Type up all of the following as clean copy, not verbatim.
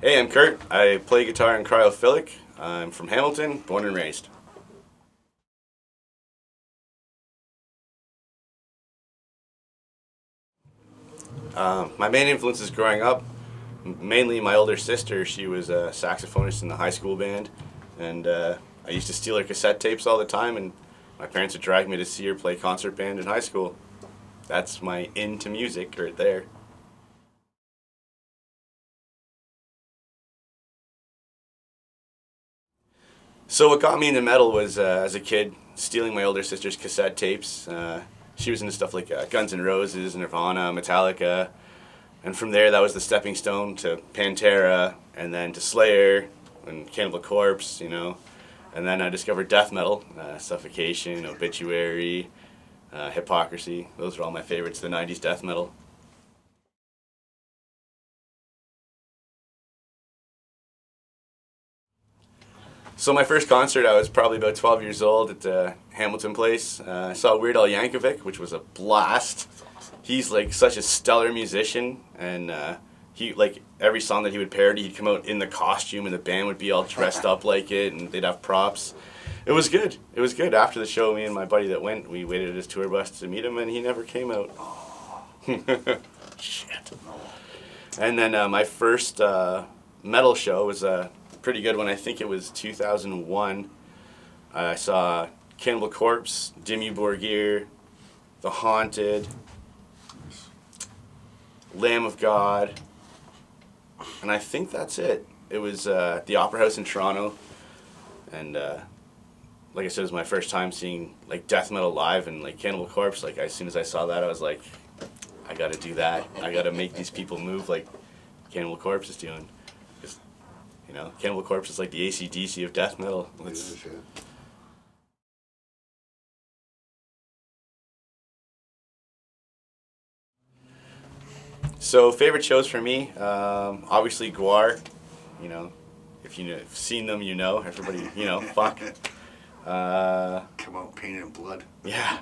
Hey, I'm Curt. I play guitar in Cryophilic. I'm from Hamilton, born and raised. My main influences growing up, mainly my older sister. She was a saxophonist in the high school band, and I used to steal her cassette tapes all the time, and my parents would drag me to see her play concert band in high school. That's my into music right there. So what got me into metal was, as a kid, stealing my older sister's cassette tapes. She was into stuff like Guns N' Roses, Nirvana, Metallica, and from there that was the stepping stone to Pantera, and then to Slayer and Cannibal Corpse, and then I discovered death metal, Suffocation, Obituary, Hypocrisy. Those were all my favorites, the 90s death metal. So my first concert, I was probably about 12 years old at the Hamilton Place. I saw Weird Al Yankovic, which was a blast. He's like such a stellar musician, and he like every song that he would parody, he'd come out in the costume, and the band would be all dressed up like it, and they'd have props. It was good. It was good. After the show, me and my buddy that went, we waited at his tour bus to meet him, and he never came out. Shit. And then my first metal show was a pretty good one. I think it was 2001. I saw Cannibal Corpse, Dimmu Borgir, The Haunted, Lamb of God, and I think that's it. It was the Opera House in Toronto, and like I said, it was my first time seeing like death metal live, and like Cannibal Corpse. Like as soon as I saw that, I was like, I gotta do that. I gotta make these people move like Cannibal Corpse is doing. Just, Cannibal Corpse is like the AC/DC of death metal. It's, So favorite shows for me, obviously Guar. You know, if you've seen them, everybody. Fuck. Come out painted in blood. Yeah.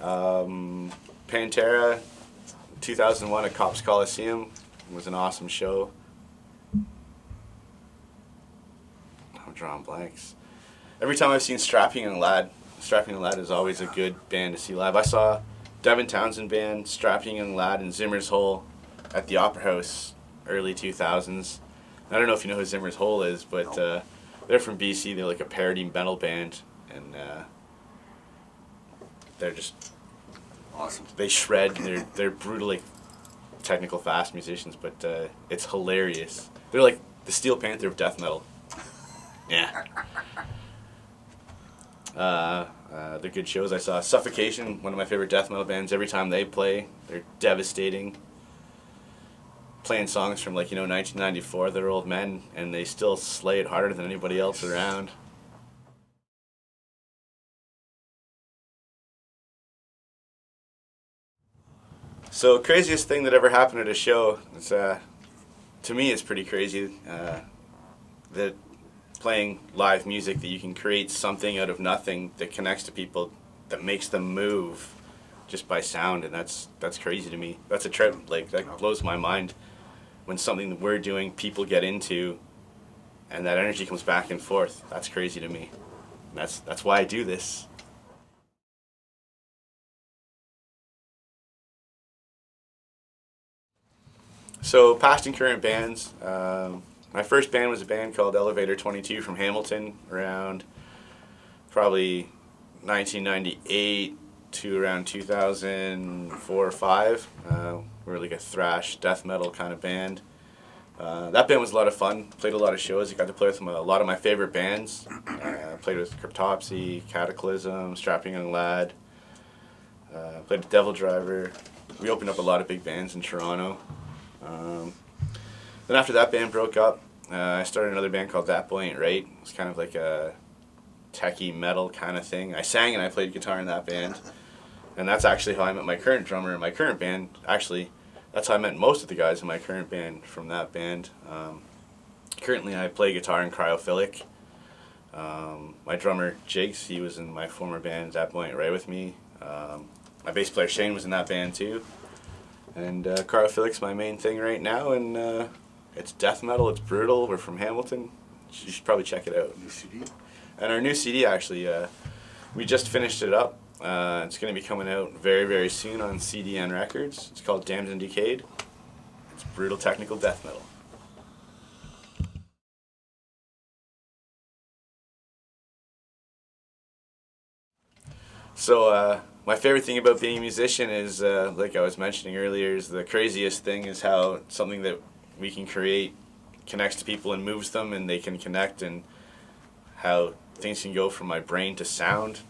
Pantera, 2001 at Cops Coliseum was an awesome show. I'm drawing blanks. Every time I've seen Strapping Young Lad is always a good band to see live. I saw Devin Townsend Band, Strapping Young Lad, and Zimmer's Hole at the Opera House early 2000s. I don't know if you know who Zimmer's Hole is, but they're from BC. They're like a parody metal band, and they're just Awesome. they shred. They're brutally technical, fast musicians, but it's hilarious. They're like the Steel Panther of death metal. Yeah. They're good shows. I saw Suffocation, one of my favorite death metal bands. Every time they play, they're devastating. Playing songs from 1994. They're old men, and they still slay it harder than anybody else around. So craziest thing that ever happened at a show. It's to me, it's pretty crazy. That playing live music, that you can create something out of nothing that connects to people, that makes them move just by sound, and that's crazy to me. That's a trip. Like that blows my mind when something that we're doing, people get into, and that energy comes back and forth. That's crazy to me. That's why I do this. So past and current bands. My first band was a band called Elevator 22 from Hamilton, around probably 1998 to around 2004 or 5. We were like a thrash death metal kind of band. That band was a lot of fun. Played a lot of shows. I got to play with a lot of my favorite bands. Played with Cryptopsy, Cataclysm, Strapping Young Lad. Played with Devil Driver. We opened up a lot of big bands in Toronto. Then after that band broke up, I started another band called That Boy Ain't Right. It was kind of like a techie metal kind of thing. I sang and I played guitar in that band. And that's actually how I met my current drummer in my current band. Actually, that's how I met most of the guys in my current band from that band. Currently, I play guitar in Cryophilic. My drummer, Jigs, he was in my former band, That Boy Ain't Right, with me. My bass player, Shane, was in that band too. And Cryophilic's my main thing right now, and It's death metal. It's brutal. We're from Hamilton. You should probably check it out. New CD? And our new CD, actually, we just finished it up. It's going to be coming out very, very soon on CDN Records. It's called Damned and Decayed. It's brutal technical death metal. So my favorite thing about being a musician is, like I was mentioning earlier, is the craziest thing is how something that we can create connects to people and moves them, and they can connect, and how things can go from my brain to sound.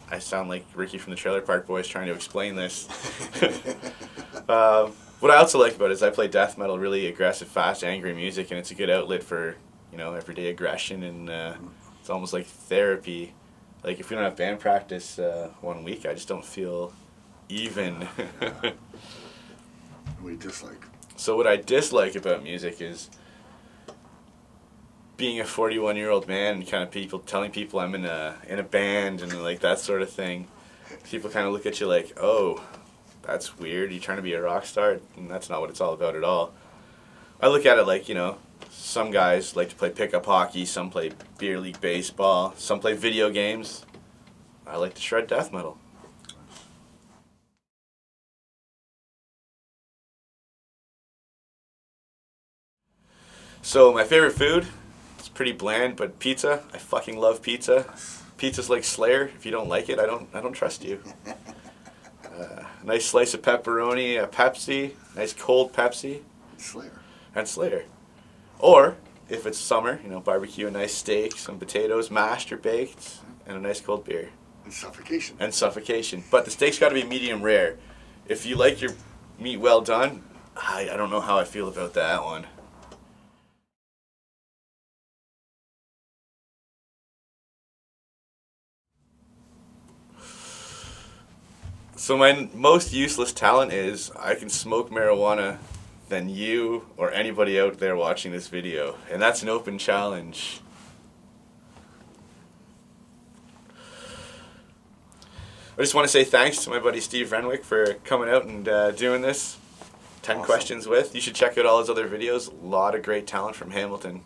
I sound like Ricky from the Trailer Park Boys trying to explain this. What I also like about it is I play death metal, really aggressive, fast, angry music, and it's a good outlet for, you know, everyday aggression, and it's almost like therapy. Like, if we don't have band practice 1 week, I just don't feel even. What do you dislike? So what I dislike about music is being a 41-year-old man and kind of telling people I'm in a band and like that sort of thing. People kind of look at you like, oh, that's weird. You're trying to be a rock star, and that's not what it's all about at all. I look at it like, you know, some guys like to play pickup hockey, some play beer league baseball, some play video games. I like to shred death metal. So my favorite food, it's pretty bland, but pizza. I fucking love pizza. Pizza's like Slayer. If you don't like it, I don't trust you. A nice slice of pepperoni, a Pepsi, nice cold Pepsi. Slayer. And Slayer. Or, if it's summer, you know, barbecue a nice steak, some potatoes, mashed or baked, and a nice cold beer. And suffocation. And suffocation. But the steak's got to be medium rare. If you like your meat well done, I don't know how I feel about that one. So my most useless talent is I can smoke marijuana than you or anybody out there watching this video. And that's an open challenge. I just want to say thanks to my buddy Steve Reniewick for coming out and doing this. 10 Awesome. questions with. You should check out all his other videos. A lot of great talent from Hamilton.